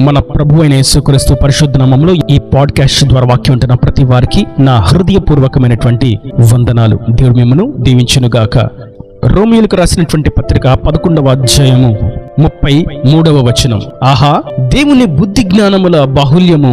మన ప్రభు అయిన యేసుక్రీస్తు పరిశుద్ధ నామములో ఈ పాడ్కాస్ట్ ద్వారా వాక్యం ఉంటున్న ప్రతి వారికి నా హృదయపూర్వకమైనటువంటి వందనాలు. దేవుడు మిమ్మను దీవించునుగాక. రోమియోలకు రాసినటువంటి పత్రిక 11వ అధ్యాయము 33వ వచనం. ఆహా, దేవుని బుద్ధి జ్ఞానముల బాహుల్యము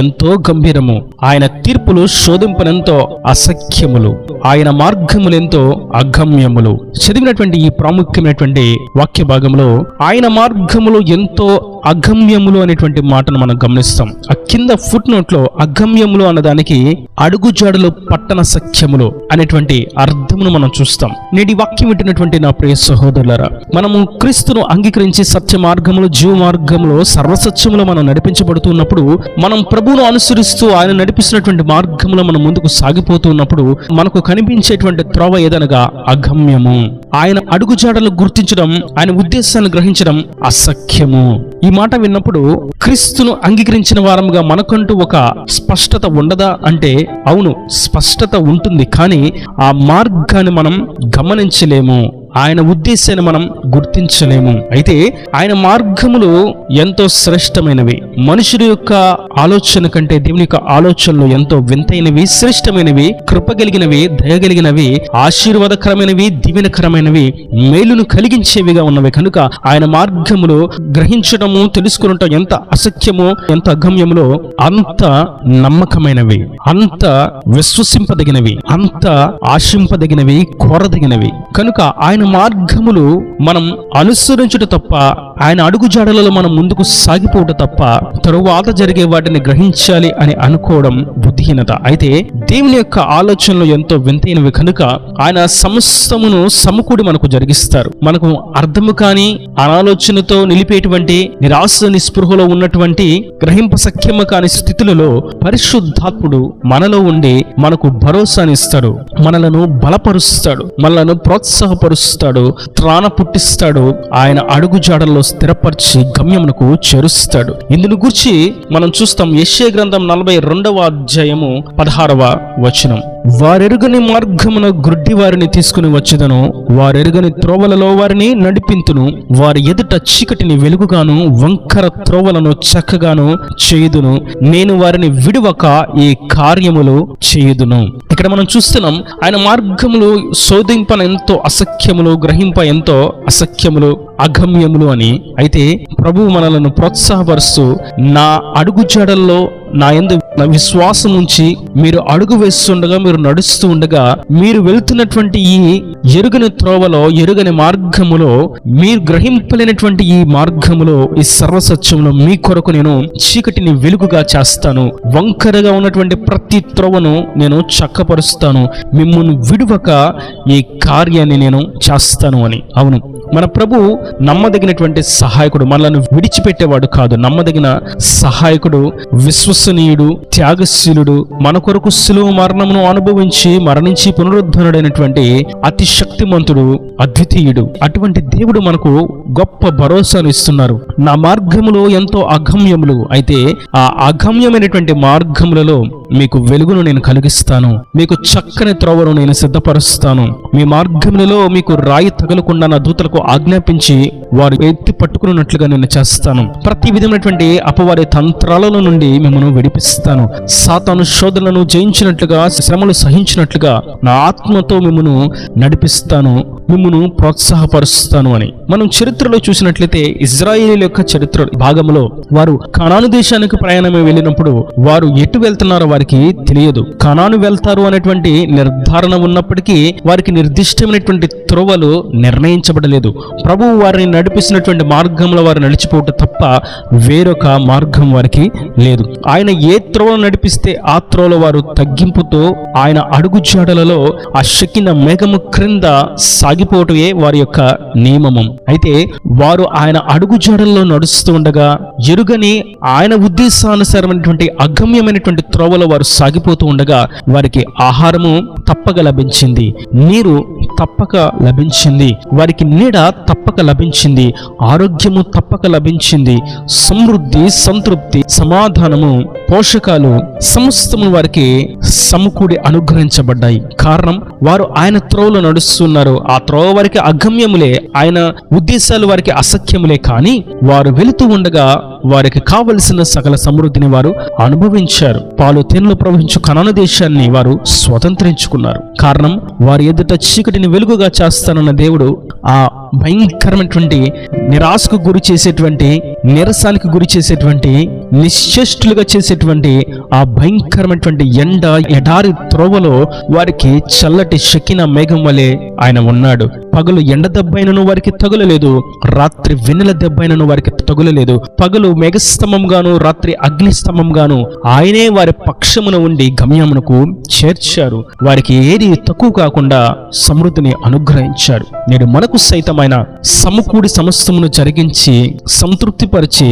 ఎంతో గంభీరము, ఆయన తీర్పులు శోధింపనంతో అసఖ్యములు, ఆయన మార్గములెంతో అగమ్యములు. చదివినటువంటి ఈ ప్రాముఖ్యమైనటువంటి వాక్య భాగంలో ఆయన మార్గములు ఎంతో అగమ్యములు అనేటువంటి మాటను మనం గమనిస్తాం. ఆ కింద ఫుట్ నోట్ లో అగమ్యములు అన్నదానికి అడుగుజాడలు పట్టణ సఖ్యములు అనేటువంటి అర్థమును మనం చూస్తాం. నేటి వాక్యం వింటున్నటువంటి నా ప్రియ సహోదరులారా, మనము క్రీస్తును అంగీకరించి సత్య మార్గములు జీవ మార్గంలో సర్వసత్యములో మనం నడిపించబడుతున్నప్పుడు, మనం ప్రభువును అనుసరిస్తూ ఆయన నడిపిస్తున్నటువంటి మార్గంలో మనం ముందుకు సాగిపోతున్నప్పుడు మనకు కనిపించేటువంటి త్రోవ ఏదనగా అగమ్యము. ఆయన అడుగుజాడలు గుర్తించడం, ఆయన ఉద్దేశాలను గ్రహించడం అసఖ్యము. ఈ మాట విన్నప్పుడు క్రీస్తును అంగీకరించిన వారముగా మనకంటూ ఒక స్పష్టత ఉండదా అంటే అవును, స్పష్టత ఉంటుంది. కానీ ఆ మార్గాన్ని మనం గమనించలేము, ఆయన ఉద్దేశాన్ని మనం గుర్తించలేము. అయితే ఆయన మార్గములు ఎంతో శ్రేష్టమైనవి. మనుషుడి యొక్క ఆలోచన కంటే దేవుని యొక్క ఆలోచనలు ఎంతో వింతైనవి, శ్రేష్టమైనవి, కృపగలిగినవి, దయగలిగినవి, ఆశీర్వాదకరమైనవి, దీవెనకరమైనవి, మేలును కలిగించేవిగా ఉన్నవి. కనుక ఆయన మార్గములు గ్రహించడము, తెలుసుకునటం ఎంత అసఖ్యమో, ఎంత అగమ్యములో అంత నమ్మకమైనవి, అంత విశ్వసింపదగినవి, అంత ఆశింపదగినవి, కోరదగినవి. కనుక ఆయన మార్గములు మనం అనుసరించుట తప్ప, ఆయన అడుగుజాడలలో మనం ముందుకు సాగిపోవట తప్ప తరువాత జరిగే వాటిని గ్రహించాలి అని అనుకోవడం బుద్ధిహీనత. అయితే దేవుని యొక్క ఆలోచనలు ఎంతో వింతైనవి కనుక ఆయన సమస్తమును సమకూడి మనకు జరిగిస్తారు. మనకు అర్థము కాని అనాలోచనతో నిలిపేటువంటి నిరాశ నిస్పృహలో ఉన్నటువంటి గ్రహింప సఖ్యము కాని స్థితులలో పరిశుద్ధాత్ముడు మనలో ఉండి మనకు భరోసానిస్తాడు, మనలను బలపరుస్తాడు, మనలను ప్రోత్సాహపరుస్తాడు, త్రాణ పుట్టిస్తాడు, ఆయన అడుగుజాడల్లో స్థిరపరిచి గమ్యమునకు చేరుస్తాడు. ఇందును గురించి మనం చూస్తాం. యెషయా గ్రంథం 42వ అధ్యాయము 16వ వచనం. వారెరుగని మార్గమున గ్రుడ్డి వారిని తీసుకుని వచ్చేదను, వారెరుగని త్రోవలలో వారిని నడిపింతును, వారి ఎదుట చీకటిని వెలుగుగాను వంకర త్రోవలను చక్కగాను చేయుదును, నేను వారిని విడువక ఈ కార్యములు చేయుదును. ఇక్కడ మనం చూస్తున్నాం ఆయన మార్గములు శోధింపన ఎంతో అసఖ్యములు, గ్రహింప ఎంతో అసఖ్యములు, అగమ్యములు అని. అయితే ప్రభువు మనలను ప్రోత్సాహపరుస్తూ, నా అడుగుజాడల్లో నా యందు విశ్వాసం ఉంచి మీరు అడుగు వేస్తుండగా, మీరు నడుస్తూ ఉండగా, మీరు వెళ్తున్నటువంటి ఈ ఎరుగని త్రోవలో, ఎరుగని మార్గములో, మీరు గ్రహింపలేనటువంటి ఈ మార్గములో, ఈ సర్వసత్యంలో మీ కొరకు నేను చీకటిని వెలుగుగా చేస్తాను, వంకరగా ఉన్నటువంటి ప్రతి త్రోవను నేను చక్కపరుస్తాను, మిమ్మును విడువక ఈ కార్యాన్ని నేను చేస్తాను అని. అవును, మన ప్రభు నమ్మదగినటువంటి సహాయకుడు, మనలను విడిచిపెట్టేవాడు కాదు. నమ్మదగిన సహాయకుడు, విశ్వసనీయుడు, త్యాగశీలుడు, మన కొరకు శిలువ మరణమును అనుభవించి మరణించి పునరుద్ధరుడైనటువంటి అతి శక్తిమంతుడు, అద్వితీయుడు. అటువంటి దేవుడు మనకు గొప్ప భరోసాను ఇస్తున్నారు. నా మార్గములో ఎంతో అగమ్యములు, అయితే ఆ అగమ్యమైనటువంటి మార్గములలో మీకు వెలుగును నేను కలిగిస్తాను, మీకు చక్కని త్రోవను నేను సిద్ధపరుస్తాను, మీ మార్గములలో మీకు రాయి తగలకుండా నా దూతలకు ఆజ్ఞాపించి వారు ఎత్తి పట్టుకున్నట్లుగా నేను చేస్తాను. ప్రతి విధమైనటువంటి అపవారి తంత్రాలలో నుండి మిమ్మల్ని విడిపిస్తాను. సాతాను శోధనలను జయించినట్లుగా, శ్రమలు సహించినట్లుగా నా ఆత్మతో మిమ్మల్ని నడిపిస్తాను, మిమ్మల్ని ప్రోత్సాహపరుస్తాను అని. మనం చరిత్రలో చూసినట్లయితే ఇజ్రాయేలీల యొక్క చరిత్ర భాగంలో వారు కనాను దేశానికి ప్రయాణమే వెళ్ళినప్పుడు వారు ఎటు వెళ్తున్నారో వారికి తెలియదు. కనాను వెళ్తారు అనేటువంటి నిర్ధారణ ఉన్నప్పటికీ వారికి నిర్దిష్టమైనటువంటి త్రోవలు నిర్ణయించబడలేదు. ప్రభువు వారిని నడిపిస్తున్నటువంటి మార్గంలో వారు నడిచిపోవటం తప్ప వేరొక మార్గం వారికి లేదు. ఆయన ఏ త్రోవను నడిపిస్తే ఆ త్రోవలో వారు తగ్గింపుతో ఆయన అడుగుజాడలలో ఆ షకిన మేఘము క్రింద సాగిపోవటమే వారి యొక్క నియమము. అయితే వారు ఆయన అడుగుజాడల్లో నడుస్తూ ఉండగా ఎరుగని ఆయన ఉద్దేశానుసారమైనటువంటి అగమ్యమైనటువంటి త్రోవలో వారు సాగిపోతూ ఉండగా వారికి ఆహారము తప్పక లభించింది, నీరు తప్పక లభించింది, వారికి నీడ తప్పక లభించింది, ఆరోగ్యము తప్పక లభించింది, సమృద్ధి, సంతృప్తి, సమాధానము, పోషకాలు సమస్తము వారికి సమకూడి అనుగ్రహించబడ్డాయి. కారణం, వారు ఆయన త్రోవలో నడుస్తున్నారు. ఆ త్రోవ వారికి అగమ్యములే, ఆయన ఉద్దేశాలు వారికి అసఖ్యములే. కానీ వారు వెళుతూ ఉండగా వారికి కావలసిన సకల సమృద్ధిని వారు అనుభవించారు. పాలు తేనెలు ప్రవహించు కనాను దేశాన్ని వారు స్వతంత్రించుకున్నారు. కారణం, వారి ఎదుట చీకటిని వెలుగుగా చేస్తానన్న దేవుడు ఆ భయంకరమైనటువంటి నిరాశకు గురి చేసేటువంటి, నిరసానికి గురి చేసేటువంటి, నిశ్చేష్టులుగా చేసేటువంటి ఆ భయంకరమైనటువంటి ఎండ ఎడారి త్రోవలో వారికి చల్లటి షకిన మేఘం వలె ఆయన ఉన్నాడు. పగలు ఎండ దెబ్బైనను వారికి తగులలేదు, రాత్రి వెన్నెల దెబ్బైనను వారికి తగులలేదు. పగలు మేఘస్తంభంగాను, రాత్రి అగ్నిస్తంభంగాను ఆయనే వారి పక్షమున ఉండి గమ్యమునకు చేర్చారు. వారికి ఏది తక్కువ కాకుండా సమృద్ధిని అనుగ్రహించారు. నేడు మనకు సైతం ఆయన సమకూడి సమస్తమును జరిగించి, సంతృప్తిపరిచి,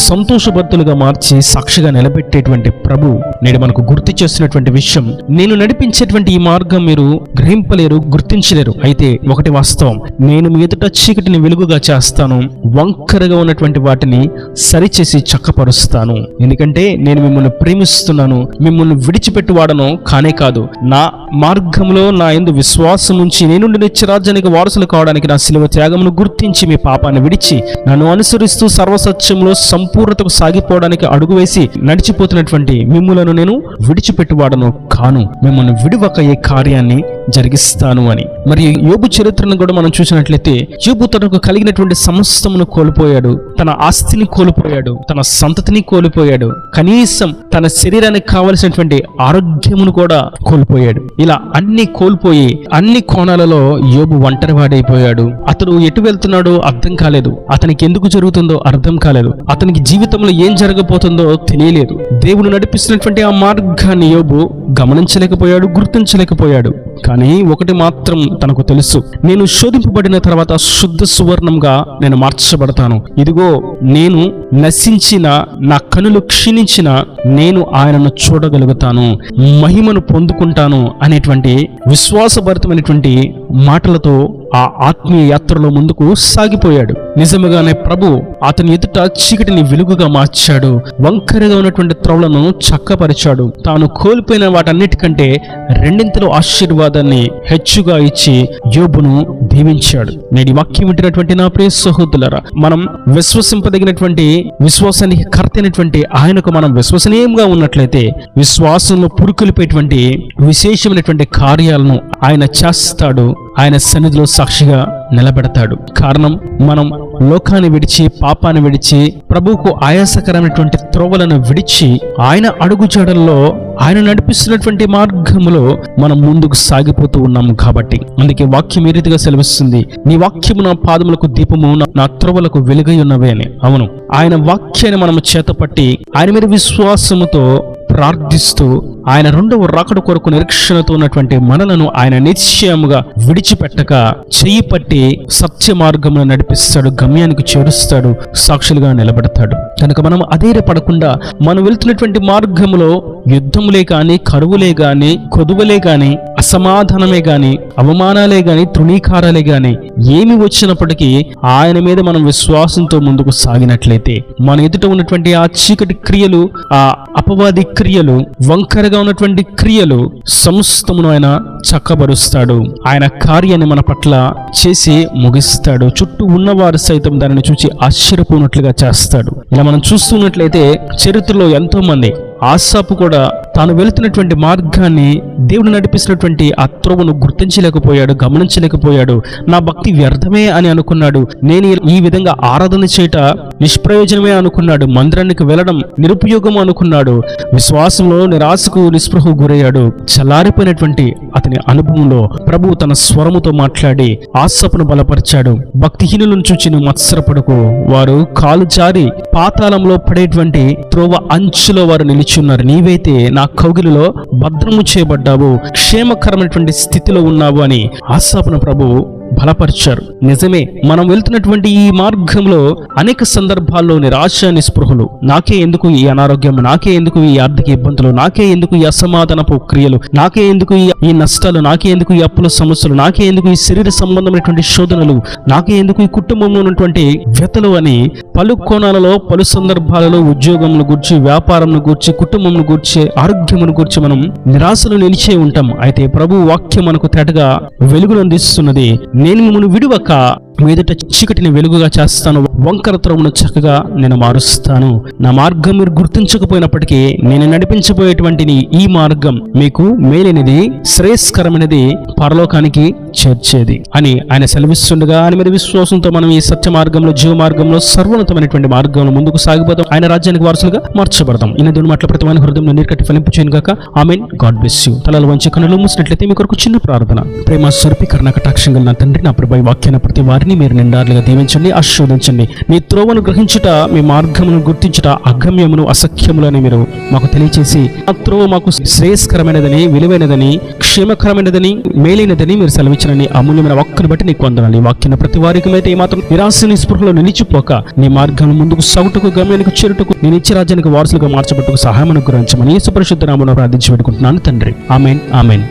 సంతోషభర్తులుగా మార్చి సాక్షిగా నిలబెట్టేటువంటి ప్రభు నేడు మనకు గుర్తు చేస్తున్నటువంటి విషయం, నేను నడిపించేటువంటి ఈ మార్గం మీరు గ్రహింపలేరు, గుర్తించలేరు. అయితే ఒకటి వాస్తవం, నేను మీ ఎదుట చీకటిని వెలుగుగా చేస్తాను, వంకరగా ఉన్నటువంటి వాటిని సరిచేసి చక్కపరుస్తాను. ఎందుకంటే నేను మిమ్మల్ని ప్రేమిస్తున్నాను, మిమ్మల్ని విడిచిపెట్టువాడను కానే కాదు. నా మార్గంలో నా యందు విశ్వాసం ఉంచి నేను నిత్యరాజ్యానికి వారసులు కావడానికి నా శిలువ త్యాగమును గుర్తించి మీ పాపాన్ని విడిచి నన్ను అనుసరిస్తూ సర్వసత్యంలో సంపూర్ణతకు సాగిపోవడానికి అడుగు వేసి నడిచిపోతున్నటువంటి మిమ్ములను నేను విడిచిపెట్టువాడను కాను, మిమ్మల్ని విడివక ఏ కార్యాన్ని జరిగిస్తాను అని. మరి యోబు చరిత్రను కూడా మనం చూసినట్లయితే, యోబు తనకు కలిగినటువంటి సమస్తమును కోల్పోయాడు, తన ఆస్తిని కోల్పోయాడు, తన సంతతిని కోల్పోయాడు, కనీసం తన శరీరానికి కావలసినటువంటి ఆరోగ్యమును కూడా కోల్పోయాడు. ఇలా అన్ని కోల్పోయి అన్ని కోణాలలో యోబు ఒంటరివాడైపోయాడు. అతడు ఎటు వెళ్తున్నాడో అర్థం కాలేదు, అతనికి ఎందుకు జరుగుతుందో అర్థం కాలేదు, అతనికి జీవితంలో ఏం జరగబోతుందో తెలియలేదు. దేవుడు నడిపిస్తున్నటువంటి ఆ మార్గాన్ని యోబు గమనించలేకపోయాడు, గుర్తించలేకపోయాడు. కానీ ఒకటి మాత్రం తనకు తెలుసు, నేను శోధింపబడిన తర్వాత శుద్ధ సువర్ణంగా నేను మార్చబడతాను. ఇదిగో నేను నశించిన, నా కనులు క్షీణించిన నేను ఆయనను చూడగలుగుతాను, మహిమను పొందుకుంటాను అనేటువంటి విశ్వాసభరితమైనటువంటి మాటలతో ఆ ఆత్మీయ యాత్రలో ముందుకు సాగిపోయాడు. నిజముగానే ప్రభు అతని ఎదుట చీకటిని వెలుగుగా మార్చాడు, వంకరగా ఉన్నటువంటి త్రోవలను చక్కపరిచాడు. తాను కోల్పోయిన వాటన్నిటికంటే రెండింతలు ఆశీర్వాదాన్ని హెచ్చుగా ఇచ్చి యోబును దీవించాడు. నేటి వాక్యం వింటున్నటువంటి నా ప్రియ సహోదరులారా, మనం విశ్వసింపదగినటువంటి, విశ్వాసానికి కర్త అయినటువంటి ఆయనకు మనం విశ్వసనీయంగా ఉన్నట్లయితే విశ్వాసంలో పురుకొల్పేటువంటి విశేషమైనటువంటి కార్యాలను ఆయన చేస్తాడు, ఆయన సన్నిధిలో సాక్షిగా నిలబెడతాడు. కారణం, మనం లోకాన్ని విడిచి, పాపాన్ని విడిచి, ప్రభువుకు ఆయాసకరమైనటువంటి త్రోవలను విడిచి ఆయన అడుగుజాడల్లో, ఆయన నడిపిస్తున్నటువంటి మార్గములో మనం ముందుకు సాగిపోతూ ఉన్నాము. కాబట్టి అందుకే వాక్యం ఈ రీతిగా సెలవిస్తుంది, నీ వాక్యము నా పాదములకు దీపము, నా త్రోవలకు వెలుగై ఉన్నవే అని. అవును, ఆయన వాక్యాన్ని మనము చేతపట్టి ఆయన మీద విశ్వాసముతో ప్రార్థిస్తూ ఆయన రెండవ రాకడ కొరకు నిరీక్షణతో ఉన్నటువంటి మనలను ఆయన నిశ్చయముగా విడిచిపెట్టక చెయ్యి పట్టి సత్య మార్గమును నడిపిస్తాడు, గమ్యానికి చేరుస్తాడు, సాక్షులుగా నిలబెడతాడు. కనుక మనం అధైర్యపడకుండా మనం వెళ్తున్నటువంటి మార్గములో యుద్ధములే గాని, కరువులే గాని, కొదువలే గాని, అసమాధానమే గాని, అవమానాలే గాని, తృణీకారాలే గాని ఏమి వచ్చినప్పటికీ ఆయన మీద మనం విశ్వాసంతో ముందుకు సాగినట్లయితే మన ఎదుట ఉన్నటువంటి ఆ చీకటి క్రియలు, ఆ అపవాది క్రియలు, వంకరగా ఉన్నటువంటి క్రియలు సమస్తమును ఆయన చక్కబరుస్తాడు. ఆయన కార్యాన్ని మన పట్ల చేసి ముగిస్తాడు. చుట్టూ ఉన్నవారు సైతం దానిని చూసి ఆశ్చర్యపోయినట్లుగా చేస్తాడు. ఇలా మనం చూస్తున్నట్లయితే చరిత్రలో ఎంతో మంది, ఆసాపు కూడా తాను వెళుతున్నటువంటి మార్గాన్ని, దేవుడు నడిపిస్తున్నటువంటి ఆ త్రోవను గుర్తించలేకపోయాడు, గమనించలేకపోయాడు. నా భక్తి వ్యర్థమే అని అనుకున్నాడు, నేను ఈ విధంగా ఆరాధన చేయట నిష్ప్రయోజనమే అనుకున్నాడు, మందిరానికి వెళ్ళడం నిరుపయోగం అనుకున్నాడు. విశ్వాసంలో నిరాశకు, నిస్పృహకు గురయ్యాడు. చల్లారిపోయినటువంటి అతని అనుభవంలో ప్రభువు తన స్వరముతో మాట్లాడి ఆసాపును బలపరిచాడు. భక్తిహీనులను చూచి నువ్వు మత్సరపడకు, వారు కాలు జారి పాతాళంలో పడేటువంటి త్రోవ అంచులో వారు నిలిచున్నారు, నీవైతే నా కౌగిలిలో భద్రము చేయబడ్డావు, క్షేమకరమైనటువంటి స్థితిలో ఉన్నావు అని ఆసాపును ప్రభు బలపరిచారు. నిజమే, మనం వెళ్తున్నటువంటి ఈ మార్గంలో అనేక సందర్భాల్లో నిరాశ నిస్పృహలు, నాకే ఎందుకు ఈ అనారోగ్యం, నాకే ఎందుకు ఈ ఆర్థిక ఇబ్బందులు, నాకే ఎందుకు ఈ అసమాధానపు క్రియలు, నాకే ఎందుకు ఈ నష్టాలు, నాకే ఎందుకు ఈ అప్పుల సమస్యలు, నాకే ఎందుకు ఈ శరీర సంబంధమైనటువంటి శోధనలు, నాకే ఎందుకు ఈ కుటుంబంలో ఉన్నటువంటి వ్యతలు అని పలు కోణాలలో, పలు సందర్భాలలో ఉద్యోగమును గూర్చి, వ్యాపారంను గూర్చి, కుటుంబంను గూర్చి, ఆరోగ్యమును గూర్చి మనం నిరాశలో నిలిచే ఉంటాం. అయితే ప్రభు వాక్యం మనకు తేటగా వెలుగును అందిస్తున్నది. నేను మిమ్మల్ని విడువక మీదట చీకటిని వెలుగుగా చేస్తాను, వంకర త్రోవను చక్కగా నేను మారుస్తాను. నా మార్గం మీరు గుర్తించకపోయినప్పటికీ నేను నడిపించబోయేటువంటి ఈ మార్గం మీకు మేలైనది, శ్రేయస్కరమైనది, పరలోకానికి చేర్చేది అని ఆయన సెలవిస్తుండగా ఆయన మీద విశ్వాసంతో మనం ఈ సత్య మార్గంలో, జీవ మార్గంలో, సర్వోన్నతమైనటువంటి మార్గంలో ముందుకు సాగిపోతాం. ఆయన రాజ్యానికి వారసులుగా మార్చబడతాం. ఇన్న దేవుని మాటల ప్రతి వాని హృదయంలో నీరు కట్టి ఫలింపు చేయను గాక. ఆమేన్. God bless you. తలలు వంచి కన్నులు మూసినట్లయితే మీ కొరకు చిన్న ప్రార్థన. ప్రేమ స్వరూపి కరుణ కటాక్షం గల నా తండ్రి, నా ప్రభు వాక్యాన్ని ప్రతి వారిని మీరు నిండారులుగా దీవించండి, ఆశీర్వదించండి. మీ త్రోవను గ్రహించుట, మీ మార్గమును గుర్తించుట, అగమ్యమును అసఖ్యములని మీరు మాకు తెలియచేసి ఆ త్రోవ మాకు శ్రేయస్కరమైనదని, విలువైనదని, క్షేమకరమైనదని, మేలైనదని మీరు సెలవించనని అమూల్యమైన వాక్కును బట్టి నీకు వందనాలు. ఈ వాక్యాన్ని ప్రతి వారికి అయితే ఏమాత్రం నిరాశ నిస్పృహలో నిలిచిపోక నీ మార్గం ముందుకు సౌటుకు, గమ్యానికి చేరుటకు, నేను ఇచ్చే రాజ్యానికి వారసులుగా మార్చబట్టుకు సహాయం అనుగ్రహించమని యేసు పరిశుద్ధ నామమున ప్రార్థించి పెట్టుకుంటున్నాను తండ్రి. ఆమేన్. ఆమేన్.